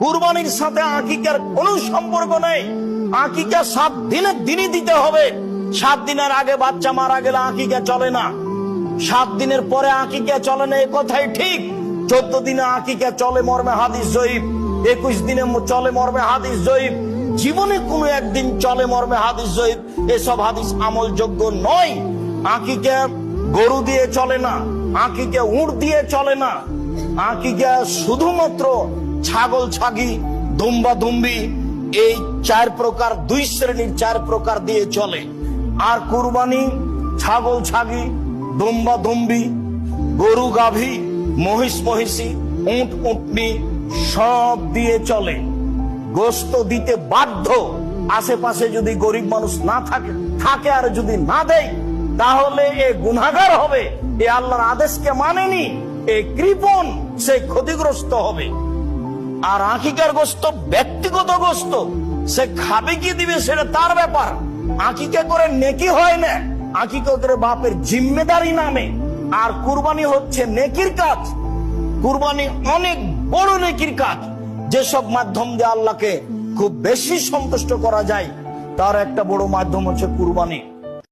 কুরবানির সাথে আকিকার কোনো সম্পর্ক নেই। আকিকা 7 দিনের দিনই দিতে হবে। 7 দিনের আগে বাচ্চা মারা গেলে আকিকা চলে না, 7 দিনের পরে আকিকা চলে না, এ কথাই ঠিক। 14 দিনে আকিকা চলে মর্মে হাদিস জয়ীফ, 21 দিনে চলে মর্মে হাদিস জয়ীফ, জীবনে কোনো একদিন চলে মর্মে হাদিস জয়ীফ। এসব হাদিস আমলযোগ্য নয়। আকিকা গরু দিয়ে চলে না, আকিকা উট দিয়ে চলে না, আকিকা শুধুমাত্র ছাগল ছাগি দুম্বা দুম্বি এই 4 প্রকার, 2 শ্রেণীর 4 প্রকার দিয়ে চলে। আর কুরবানি ছাগল ছাগি দুম্বা দুম্বি গরু গাভী মহিষ মহিষী উট উটনি সব দিয়ে চলে। গোস্ত দিতে বাধ্য। আশেপাশে যদি গরিব মানুষ না থাকে থাকে আর যদি না দেয় তাহলে এ গুনাহগার হবে, এ আল্লাহর আদেশকে মানেনি, এ কৃপণ, সে ক্ষতিগ্রস্ত হবে। আর আকিকার গোস্ত ব্যক্তিগত গোস্ত, সে খাবে কি দিবে সেটা তার ব্যাপার। আকিকা করে নেকি হয় না, আকিকা করে বাপের জিম্মেদারি নামে। আর কুরবানি হচ্ছে নেকির কাজ। কুরবানি অনেক বড় নেকির কাজ, যেসব মাধ্যম দিয়ে আল্লাহকে খুব বেশি সন্তুষ্ট করা যায় তার একটা বড় মাধ্যম হচ্ছে কুরবানি।